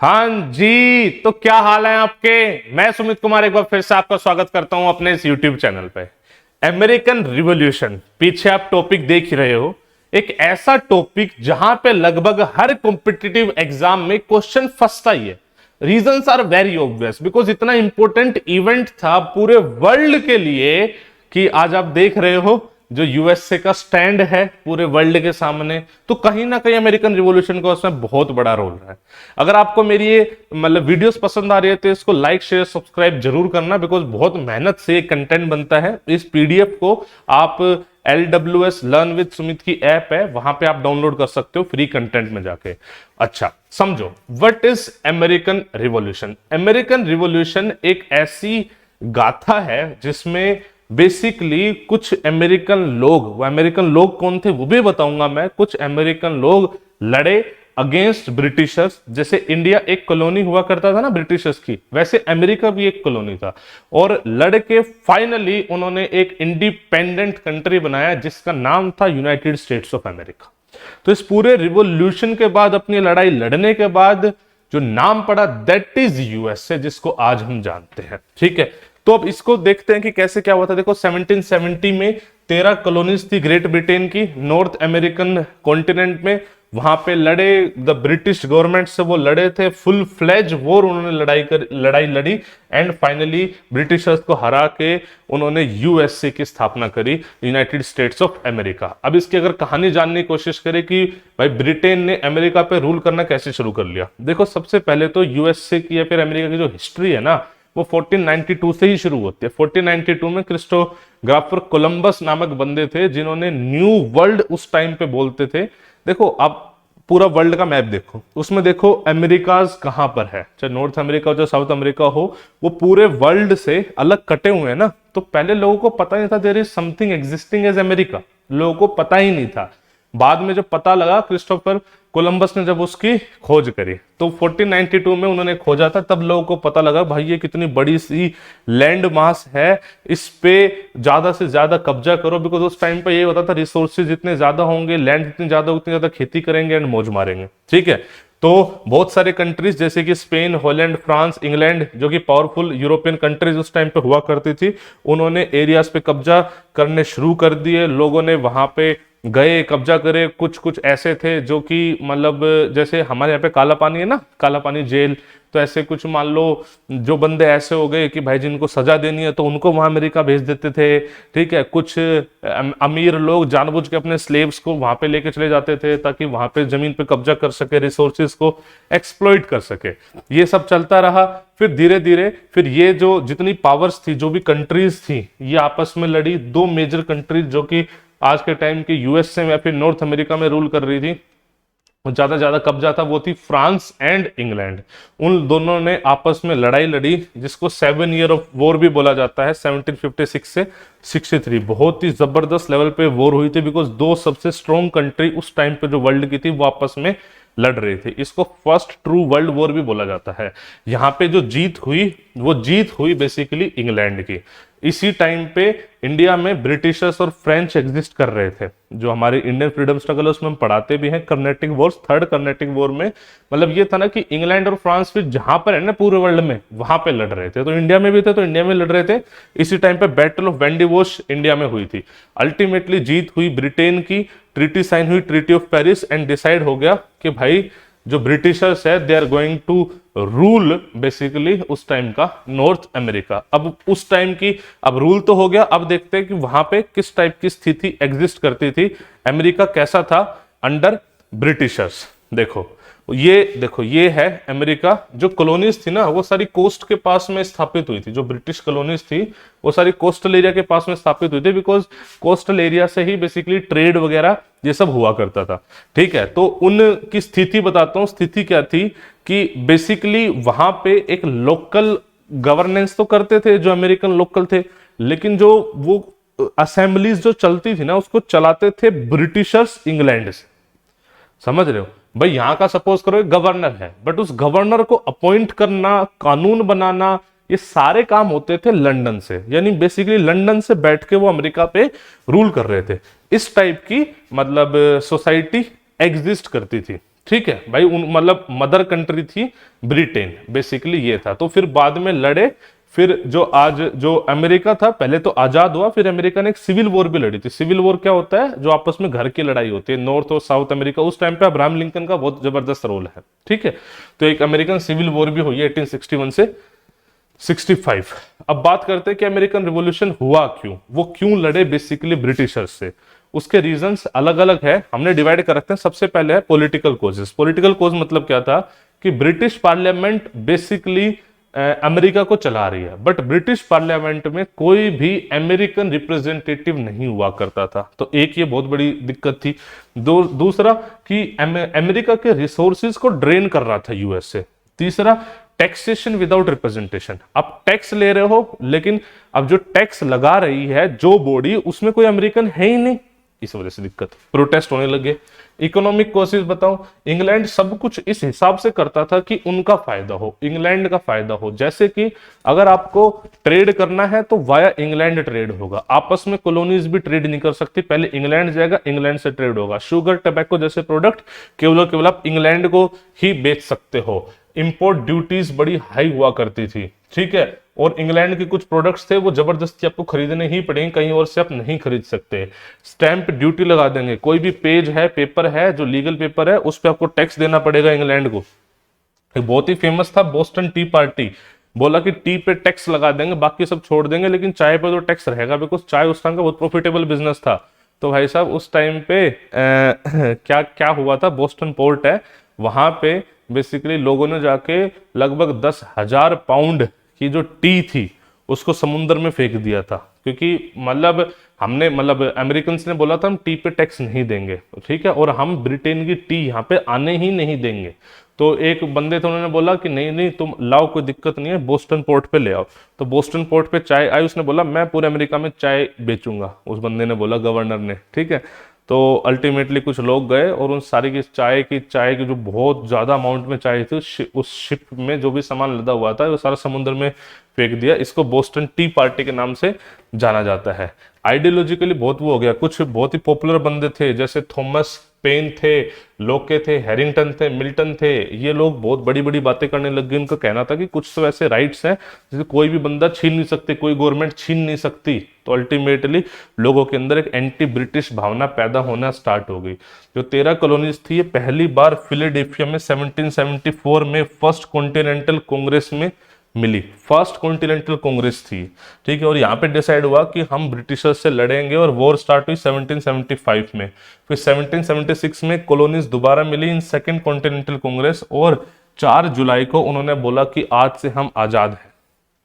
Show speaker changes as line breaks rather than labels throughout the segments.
हाँ जी, तो क्या हाल है आपके। मैं सुमित कुमार एक बार फिर से आपका स्वागत करता हूं अपने इस YouTube चैनल पे। अमेरिकन रिवॉल्यूशन, पीछे आप टॉपिक देख ही रहे हो। एक ऐसा टॉपिक जहां पे लगभग हर कॉम्पिटिटिव एग्जाम में क्वेश्चन फंसता ही है। Reasons are very obvious, because इतना इंपॉर्टेंट इवेंट था पूरे वर्ल्ड के लिए कि आज आप देख रहे हो जो यूएसए का स्टैंड है पूरे वर्ल्ड के सामने, तो कहीं ना कहीं अमेरिकन रिवॉल्यूशन का उसमें बहुत बड़ा रोल है। अगर आपको मेरी ये वीडियोस पसंद आ रही है तो इसको लाइक शेयर सब्सक्राइब जरूर करना, बिकॉज बहुत मेहनत से कंटेंट बनता है। इस पीडीएफ को आप LWS लर्न विद सुमित की ऐप है, वहां पे आप डाउनलोड कर सकते हो फ्री कंटेंट में जाके। अच्छा समझो, what is American revolution. American revolution एक ऐसी गाथा है जिसमें बेसिकली कुछ अमेरिकन लोग, वो अमेरिकन लोग कौन थे वो भी बताऊंगा मैं, कुछ अमेरिकन लोग लड़े अगेंस्ट ब्रिटिशर्स। जैसे इंडिया एक कॉलोनी हुआ करता था ना ब्रिटिशर्स की, वैसे अमेरिका भी एक कॉलोनी था, और लड़के फाइनली उन्होंने एक इंडिपेंडेंट कंट्री बनाया जिसका नाम था यूनाइटेड स्टेट्स ऑफ अमेरिका। तो इस पूरे रिवॉल्यूशन के बाद, अपनी लड़ाई लड़ने के बाद जो नाम पड़ा दैट इज यूएसए, जिसको आज हम जानते हैं। ठीक है, तो अब इसको देखते हैं कि कैसे क्या हुआ था। देखो 1770 में 13 कॉलोनीज थी ग्रेट ब्रिटेन की नॉर्थ अमेरिकन कॉन्टिनेंट में। वहां पे लड़े, द ब्रिटिश गवर्नमेंट से वो लड़े थे, फुल फ्लेज वॉर उन्होंने लड़ाई लड़ी एंड फाइनली ब्रिटिशर्स को हरा के उन्होंने यूएसए की स्थापना करी, यूनाइटेड स्टेट्स ऑफ अमेरिका। अब इसकी अगर कहानी जानने की कोशिश करें कि भाई ब्रिटेन ने अमेरिका पे रूल करना कैसे शुरू कर लिया, देखो सबसे पहले तो यूएसए की या फिर अमेरिका की जो हिस्ट्री है ना, वो 1492 से ही शुरू होती है। 1492 में क्रिस्टोग्राफर कोलंबस नामक बंदे थे जिन्होंने न्यू वर्ल्ड उस टाइम पे बोलते थे। देखो आप पूरा वर्ल्ड का मैप देखो, उसमें देखो अमेरिकाज कहां पर है, चाहे नॉर्थ अमेरिका हो चाहे साउथ अमेरिका हो, वो पूरे वर्ल्ड से अलग कटे हुए हैं ना। तो पहले लोगों को पता नहीं था there is something existing as America, लोगों को पता ही नहीं था। बाद में जब पता लगा, क्रिस्टोफर कोलंबस ने जब उसकी खोज करी तो 1492 में उन्होंने खोजा था, तब लोगों को पता लगा भाई ये कितनी बड़ी सी लैंड मास है, इस पे ज्यादा से ज्यादा कब्जा करो। बिकॉज उस टाइम पे ये होता था रिसोर्सेज जितने ज्यादा होंगे, लैंड जितनी ज्यादा उतनी ज्यादा खेती करेंगे एंड मौज मारेंगे। ठीक है, तो बहुत सारे कंट्रीज जैसे कि स्पेन, हॉलैंड, फ्रांस, इंग्लैंड, जो कि पावरफुल यूरोपियन कंट्रीज उस टाइम पे हुआ करती थी, उन्होंने एरियाज पे कब्जा करने शुरू कर दिए। लोगों ने वहां पे गए, कब्जा करे। कुछ कुछ ऐसे थे जो कि मतलब जैसे हमारे यहाँ पे काला पानी है ना, काला पानी जेल, तो ऐसे कुछ मान लो जो बंदे ऐसे हो गए कि भाई जिनको सजा देनी है तो उनको वहां अमेरिका भेज देते थे। ठीक है, कुछ अमीर लोग जानबूझ के अपने स्लेव्स को वहां पे लेके चले जाते थे ताकि वहां पे जमीन पे कब्जा कर सके, रिसोर्सेज को एक्सप्लॉइट कर सके। ये सब चलता रहा। फिर धीरे धीरे फिर ये जो जितनी पावर्स थी, जो भी कंट्रीज थी, ये आपस में लड़ी। दो मेजर कंट्रीज जो कि आज के टाइम के यूएसए में या फिर नॉर्थ अमेरिका में रूल कर रही थी, ज्यादा कब्जा था, वो थी फ्रांस एंड इंग्लैंड। उन दोनों ने आपस में लड़ाई लड़ी जिसको 7 ईयर ऑफ वॉर भी बोला जाता है, 1756 से 63। बहुत ही जबरदस्त लेवल पे वॉर हुई थी, बिकॉज दो सबसे स्ट्रॉन्ग कंट्री उस टाइम पे जो वर्ल्ड की थी वो आपस में लड़ रही थी। इसको फर्स्ट ट्रू वर्ल्ड वॉर भी बोला जाता है। यहाँ पे जो जीत हुई वो जीत हुई बेसिकली इंग्लैंड की। इसी टाइम पे इंडिया में ब्रिटिशर्स और फ्रेंच एग्जिस्ट कर रहे थे। जो हमारे इंडियन फ्रीडम स्ट्रगल है उसमें हम पढ़ाते भी हैं, Carnatic war, third Carnatic war में मतलब ये था ना कि इंग्लैंड और फ्रांस फिर जहां पर है ना पूरे वर्ल्ड में, वहां पे लड़ रहे थे। तो इंडिया में भी थे तो इंडिया में लड़ रहे थे। इसी टाइम पे बैटल ऑफ वेंडिवोश इंडिया में हुई थी। अल्टीमेटली जीत हुई ब्रिटेन की, ट्रीटी साइन हुई, treaty of Paris, and decide हो गया कि भाई जो ब्रिटिशर्स है they are going to rule basically उस टाइम का नॉर्थ अमेरिका। अब उस टाइम की अब रूल तो हो गया, अब देखते हैं कि वहां पे किस टाइप की स्थिति एग्जिस्ट करती थी, अमेरिका कैसा था अंडर ब्रिटिशर्स। देखो ये है अमेरिका। जो कॉलोनीज थी ना वो सारी कोस्ट के पास में स्थापित हुई थी। जो ब्रिटिश कॉलोनीज थी वो सारी कोस्टल एरिया के पास में स्थापित हुई थी, बिकॉज कोस्टल एरिया से ही बेसिकली ट्रेड वगैरह ये सब हुआ करता था। ठीक है, तो उनकी स्थिति बताता हूं। स्थिति क्या थी कि बेसिकली वहां पे एक लोकल गवर्नेंस तो करते थे जो अमेरिकन लोकल थे, लेकिन जो वो असेंबलीज जो चलती थी ना उसको चलाते थे ब्रिटिशर्स इंग्लैंड से। समझ रहे हो भाई, यहां का सपोज करो गवर्नर है, बट उस गवर्नर को अपॉइंट करना, कानून बनाना, ये सारे काम होते थे लंदन से। यानी बेसिकली लंदन से बैठ के वो अमेरिका पे रूल कर रहे थे। इस टाइप की मतलब सोसाइटी एग्जिस्ट करती थी। ठीक है भाई, उन मतलब मदर कंट्री थी ब्रिटेन, बेसिकली ये था। तो फिर बाद में लड़े, फिर जो आज जो अमेरिका था पहले तो आजाद हुआ, फिर अमेरिका ने एक सिविल वॉर भी लड़ी थी। सिविल वॉर क्या होता है, जो आपस में घर की लड़ाई होती है, नॉर्थ और साउथ अमेरिका। उस टाइम पे अब्राहम लिंकन का बहुत जबरदस्त रोल है, ठीक है। तो एक अमेरिकन सिविल वॉर भी हुई है 1861 से 65। अब बात करते हैं कि अमेरिकन रिवॉल्यूशन हुआ क्यों, वो क्यों लड़े बेसिकली ब्रिटिशर्स से। उसके रीजंस अलग अलग है, हमने डिवाइड कर रखते हैं। सबसे पहले है पॉलिटिकल कॉजेस। पॉलिटिकल कॉज मतलब क्या था कि ब्रिटिश पार्लियामेंट बेसिकली अमेरिका को चला रही है, बट ब्रिटिश पार्लियामेंट में कोई भी अमेरिकन रिप्रेजेंटेटिव नहीं हुआ करता था। तो एक ये बहुत बड़ी दिक्कत थी। दूसरा कि अमेरिका के रिसोर्सेज को ड्रेन कर रहा था यूएसए। तीसरा, टैक्सेशन विदाउट रिप्रेजेंटेशन। आप टैक्स ले रहे हो, लेकिन अब जो टैक्स लगा रही है जो बॉडी, उसमें कोई अमेरिकन है ही नहीं, इस वजह से दिक्कत, प्रोटेस्ट होने लगे। इकोनॉमिक कॉजेस बताओ, इंग्लैंड सब कुछ इस हिसाब से करता था कि उनका फायदा हो, इंग्लैंड का फायदा हो। जैसे कि अगर आपको ट्रेड करना है तो वाया इंग्लैंड ट्रेड होगा, आपस में कॉलोनीज भी ट्रेड नहीं कर सकती, पहले इंग्लैंड जाएगा, इंग्लैंड से ट्रेड होगा। शुगर, टबैको जैसे प्रोडक्ट केवल और केवल आप इंग्लैंड को ही बेच सकते हो। इंपोर्ट ड्यूटीज बड़ी हाई हुआ करती थी, ठीक है। और इंग्लैंड के कुछ प्रोडक्ट्स थे वो जबरदस्ती आपको खरीदने ही पड़ेंगे, कहीं और से आप नहीं खरीद सकते। स्टैंप ड्यूटी लगा देंगे, कोई भी पेज है, पेपर है, जो लीगल पेपर है, उस पर आपको टैक्स देना पड़ेगा इंग्लैंड को। एक बहुत ही फेमस था बोस्टन टी पार्टी, बोला कि टी पे टैक्स लगा देंगे, बाकी सब छोड़ देंगे, लेकिन चाय पे तो टैक्स रहेगा, बिकॉज चाय उस टाइम का बहुत प्रॉफिटेबल बिजनेस था। तो भाई साहब उस टाइम पे क्या क्या हुआ था, बोस्टन पोर्ट है वहां पे बेसिकली लोगों ने जाके लगभग 10,000 पाउंड की जो टी थी उसको समुद्र में फेंक दिया था, क्योंकि मतलब अमेरिकन ने बोला था हम टी पे टैक्स नहीं देंगे, ठीक है, और हम ब्रिटेन की टी यहाँ पे आने ही नहीं देंगे। तो एक बंदे थे, उन्होंने बोला कि नहीं नहीं तुम लाओ, कोई दिक्कत नहीं है, बोस्टन पोर्ट पे ले आओ। तो बोस्टन पोर्ट पे चाय आई, उसने बोला मैं पूरे अमेरिका में चाय बेचूंगा, उस बंदे ने बोला, गवर्नर ने, ठीक है। तो अल्टीमेटली कुछ लोग गए और उन सारी की चाय की जो बहुत ज्यादा अमाउंट में चाय थी, उस शिप में जो भी सामान लदा हुआ था वो सारा समुद्र में फेंक दिया। इसको बोस्टन टी पार्टी के नाम से जाना जाता है। आइडियोलॉजिकली बहुत वो हो गया, कुछ बहुत ही पॉपुलर बंदे थे, जैसे थॉमस पेन थे, लोके थे, हैरिंगटन थे, मिल्टन थे, ये लोग बहुत बड़ी बड़ी बातें करने लग गए। उनका कहना था कि कुछ तो ऐसे राइट्स हैं जिसे कोई भी बंदा छीन नहीं सकते, कोई गवर्नमेंट छीन नहीं सकती। तो अल्टीमेटली लोगों के अंदर एक एंटी ब्रिटिश भावना पैदा होना स्टार्ट हो गई। जो 13 कॉलोनीज थी, ये पहली बार फिलाडेल्फिया में 1774 में फर्स्ट कॉन्टिनेंटल कांग्रेस में मिली, फर्स्ट कॉन्टिनेंटल कांग्रेस थी, ठीक है। और यहाँ पे डिसाइड हुआ कि हम ब्रिटिशर्स से लड़ेंगे, और वॉर स्टार्ट हुई 1775 में। फिर 1776 में कॉलोनीज दोबारा मिली इन सेकेंड कॉन्टिनेंटल कांग्रेस, और 4 जुलाई को उन्होंने बोला कि आज से हम आजाद हैं,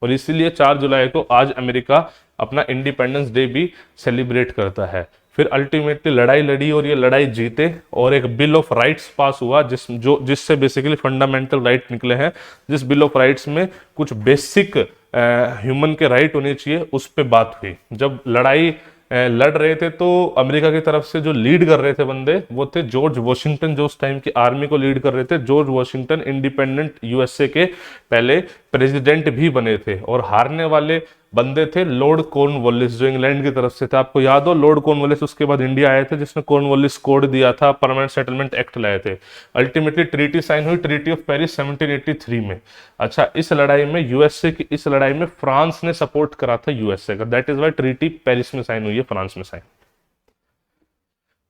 और इसीलिए 4 जुलाई को आज अमेरिका अपना इंडिपेंडेंस डे भी सेलिब्रेट करता है। फिर अल्टीमेटली लड़ाई लड़ी और ये लड़ाई जीते, और एक बिल ऑफ राइट्स पास हुआ जिससे बेसिकली फंडामेंटल राइट निकले हैं। जिस बिल ऑफ राइट्स में कुछ बेसिक ह्यूमन के राइट होने चाहिए, उस पर बात हुई। जब लड़ाई लड़ रहे थे तो अमेरिका की तरफ से जो लीड कर रहे थे बंदे, वो थे जॉर्ज वॉशिंगटन, जो उस टाइम की आर्मी को लीड कर रहे थे। जॉर्ज वॉशिंगटन इंडिपेंडेंट यूएसए के पहले प्रेसिडेंट भी बने थे। और हारने वाले बंदे थे लॉर्ड कॉर्नवालिस, जो इंग्लैंड की तरफ से था। आपको याद हो, लॉर्ड कॉर्नवालिस उसके बाद इंडिया आए थे, जिसने कॉर्नवालिस कोड दिया था, परमानेंट सेटलमेंट एक्ट लाए थे। अल्टीमेटली ट्रीटी साइन हुई, ट्रीटी ऑफ पेरिस 1783 में। अच्छा, इस लड़ाई में यूएसए की इस लड़ाई में फ्रांस ने सपोर्ट करा था यूएसए का, that is why treaty Paris में साइन हुई है, फ्रांस में साइन।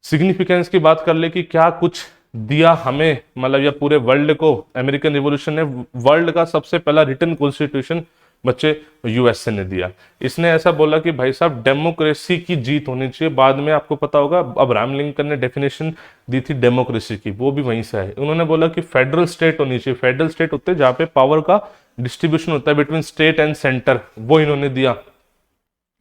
सिग्निफिकेंस की बात कर ले कि क्या कुछ दिया हमें, मतलब या पूरे वर्ल्ड को अमेरिकन रिवॉल्यूशन ने। वर्ल्ड का सबसे पहला रिटन कॉन्स्टिट्यूशन बच्चे यूएसए ने दिया। इसने ऐसा बोला कि भाई साहब डेमोक्रेसी की जीत होनी चाहिए। बाद में आपको पता होगा अब्राहम लिंकन ने डेफिनेशन दी थी डेमोक्रेसी की, वो भी वहीं से है। उन्होंने बोला कि फेडरल स्टेट होनी चाहिए। फेडरल स्टेट होते हैं जहां पे पावर का डिस्ट्रीब्यूशन होता है बिटवीन स्टेट एंड सेंटर, वो इन्होंने दिया,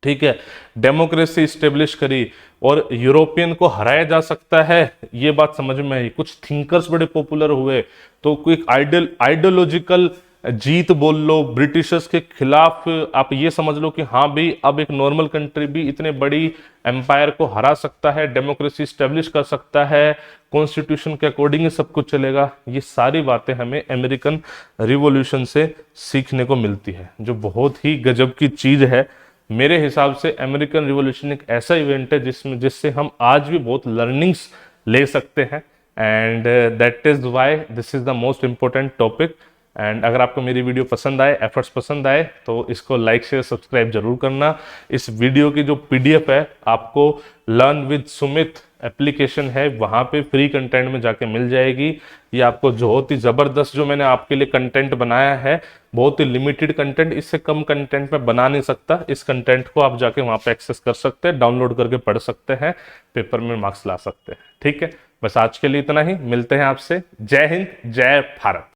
ठीक है। डेमोक्रेसी स्टेब्लिश करी, और यूरोपियन को हराया जा सकता है, ये बात समझ में आई। कुछ थिंकर्स बड़े पॉपुलर हुए, तो कोई आइडियोलॉजिकल जीत बोल लो ब्रिटिशर्स के खिलाफ। आप ये समझ लो कि हाँ भी अब एक नॉर्मल कंट्री भी इतने बड़ी एम्पायर को हरा सकता है, डेमोक्रेसी स्टेब्लिश कर सकता है, कॉन्स्टिट्यूशन के अकॉर्डिंग सब कुछ चलेगा। ये सारी बातें हमें अमेरिकन रिवॉल्यूशन से सीखने को मिलती है, जो बहुत ही गजब की चीज है। मेरे हिसाब से अमेरिकन रिवॉल्यूशन एक ऐसा इवेंट है जिससे हम आज भी बहुत लर्निंग्स ले सकते हैं। And that is why this is the most important topic. And अगर आपको मेरी वीडियो पसंद आए, एफर्ट्स पसंद आए, तो इसको लाइक शेयर सब्सक्राइब जरूर करना। इस वीडियो की जो पीडीएफ है आपको लर्न विद सुमित एप्लीकेशन है, वहां पे फ्री कंटेंट में जाके मिल जाएगी। ये आपको बहुत ही जबरदस्त जो मैंने आपके लिए कंटेंट बनाया है, बहुत ही लिमिटेड कंटेंट, इससे कम कंटेंट में बना नहीं सकता। इस कंटेंट को आप जाके वहां पे एक्सेस कर सकते हैं, डाउनलोड करके पढ़ सकते हैं, पेपर में मार्क्स ला सकते हैं। ठीक है, बस आज के लिए इतना ही, मिलते हैं आपसे। जय हिंद, जय भारत।